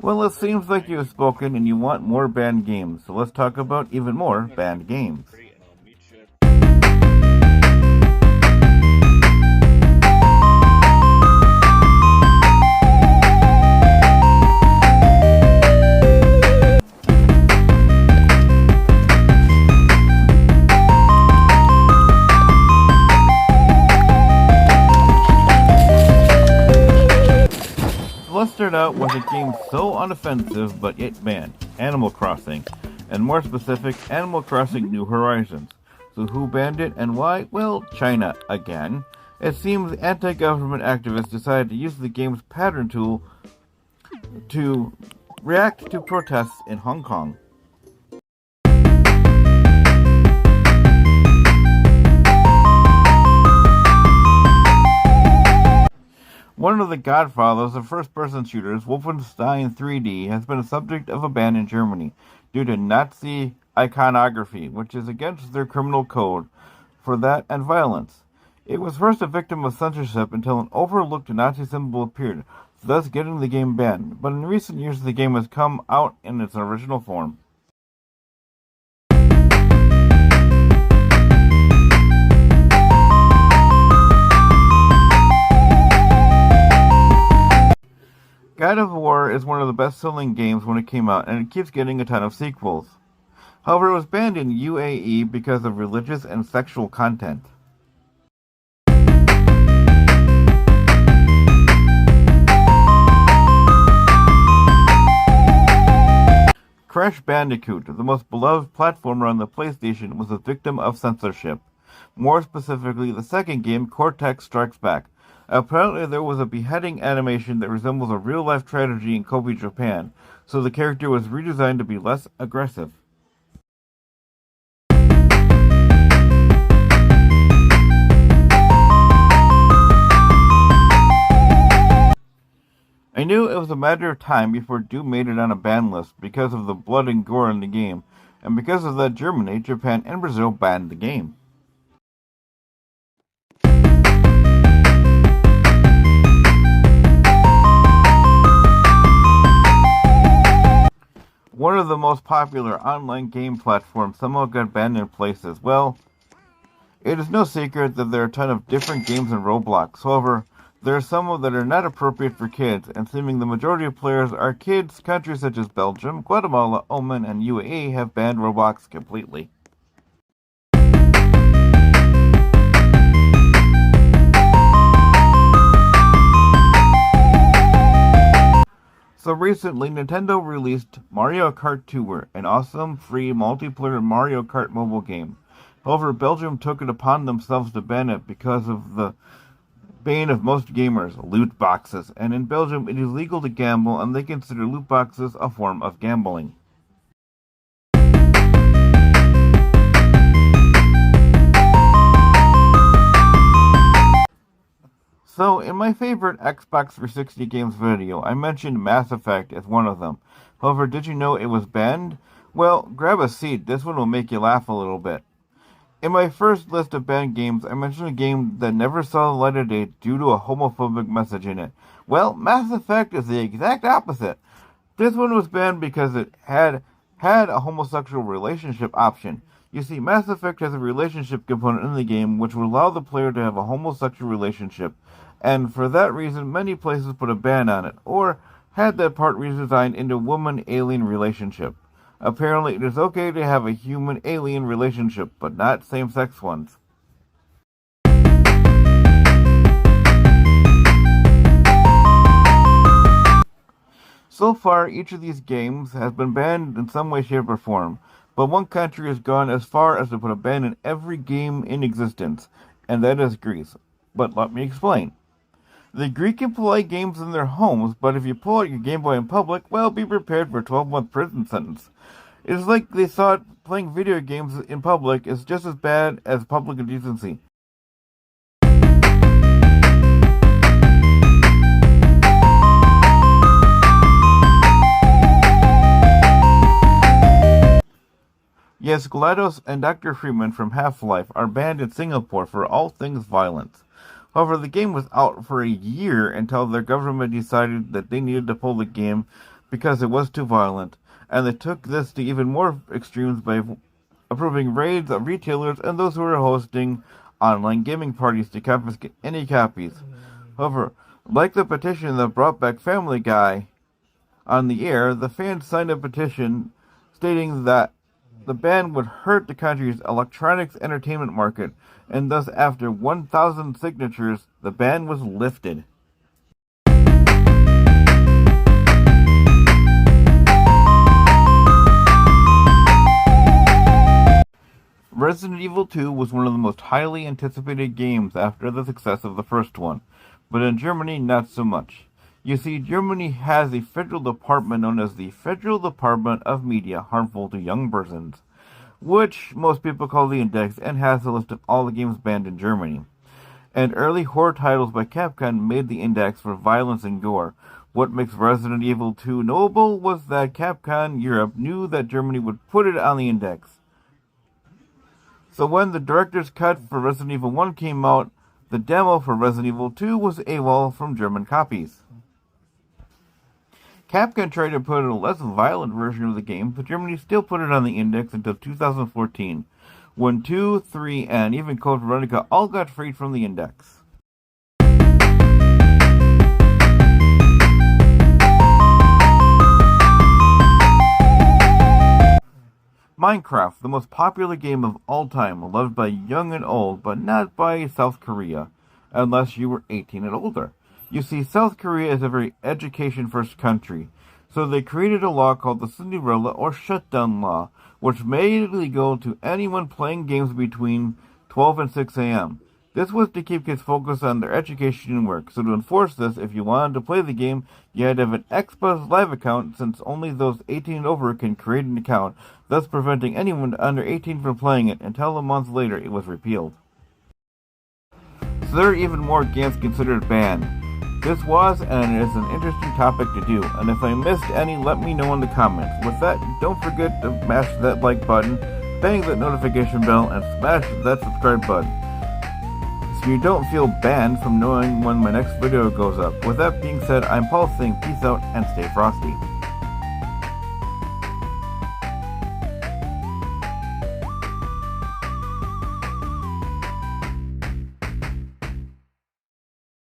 Well, it seems like you have spoken and you want more banned games, so let's talk about even more banned games. Let's start out with a game so unoffensive but yet banned, Animal Crossing, and more specific, Animal Crossing New Horizons. So who banned it and why? Well, China, again. It seems anti-government activists decided to use the game's pattern tool to react to protests in Hong Kong. One of the godfathers of first-person shooters, Wolfenstein 3D, has been a subject of a ban in Germany due to Nazi iconography, which is against their criminal code for that and violence. It was first a victim of censorship until an overlooked Nazi symbol appeared, thus getting the game banned, but in recent years the game has come out in its original form. God of War is one of the best-selling games when it came out, and it keeps getting a ton of sequels. However, it was banned in UAE because of religious and sexual content. Crash Bandicoot, the most beloved platformer on the PlayStation, was a victim of censorship. More specifically, the second game, Cortex Strikes Back. Apparently there was a beheading animation that resembles a real-life tragedy in Kobe, Japan, so the character was redesigned to be less aggressive. I knew it was a matter of time before Doom made it on a ban list because of the blood and gore in the game, and because of that Germany, Japan, and Brazil banned the game. One of the most popular online game platforms somehow got banned in places. Well, it is no secret that there are a ton of different games in Roblox. However, there are some that are not appropriate for kids, and seeming the majority of players are kids. Countries such as Belgium, Guatemala, Oman, and UAE have banned Roblox completely. So recently, Nintendo released Mario Kart Tour, an awesome free multiplayer Mario Kart mobile game. However, Belgium took it upon themselves to ban it because of the bane of most gamers, loot boxes. And in Belgium, it is legal to gamble, and they consider loot boxes a form of gambling. So, in my favorite Xbox 360 games video, I mentioned Mass Effect as one of them. However, did you know it was banned? Well, grab a seat, this one will make you laugh a little bit. In my first list of banned games, I mentioned a game that never saw the light of day due to a homophobic message in it. Well, Mass Effect is the exact opposite. This one was banned because it had a homosexual relationship option. You see, Mass Effect has a relationship component in the game which would allow the player to have a homosexual relationship, and for that reason many places put a ban on it, or had that part redesigned into a woman-alien relationship. Apparently it is okay to have a human-alien relationship, but not same-sex ones. So far, each of these games has been banned in some way, shape, or form, but one country has gone as far as to put a ban in every game in existence, and that is Greece. But let me explain. The Greek can play games in their homes, but if you pull out your Game Boy in public, well, be prepared for a 12-month prison sentence. It is like they thought playing video games in public is just as bad as public indecency. Yes, GLaDOS and Dr. Freeman from Half-Life are banned in Singapore for all things violence. However, the game was out for a year until their government decided that they needed to pull the game because it was too violent, and they took this to even more extremes by approving raids on retailers and those who were hosting online gaming parties to confiscate any copies. However, like the petition that brought back Family Guy on the air, the fans signed a petition stating that the ban would hurt the country's electronics entertainment market, and thus after 1,000 signatures, the ban was lifted. Resident Evil 2 was one of the most highly anticipated games after the success of the first one, but in Germany not so much. You see, Germany has a federal department known as the Federal Department of Media Harmful to Young Persons, which most people call the Index, and has a list of all the games banned in Germany. And early horror titles by Capcom made the Index for violence and gore. What makes Resident Evil 2 notable was that Capcom Europe knew that Germany would put it on the Index. So when the director's cut for Resident Evil 1 came out, the demo for Resident Evil 2 was AWOL from German copies. Capcom tried to put a less violent version of the game, but Germany still put it on the Index until 2014, when 2, 3, and even Code Veronica all got freed from the Index. Minecraft, the most popular game of all time, loved by young and old, but not by South Korea, unless you were 18 and older. You see, South Korea is a very education-first country, so they created a law called the Cinderella or Shutdown Law, which made it illegal to anyone playing games between 12 and 6 a.m. This was to keep kids focused on their education and work, so to enforce this, if you wanted to play the game, you had to have an Xbox Live account, since only those 18 and over can create an account, thus preventing anyone under 18 from playing it until a month later it was repealed. So there are even more games considered banned. This was and is an interesting topic to do, and if I missed any, let me know in the comments. With that, don't forget to smash that like button, bang that notification bell, and smash that subscribe button, so you don't feel banned from knowing when my next video goes up. With that being said, I'm Paul saying peace out and stay frosty.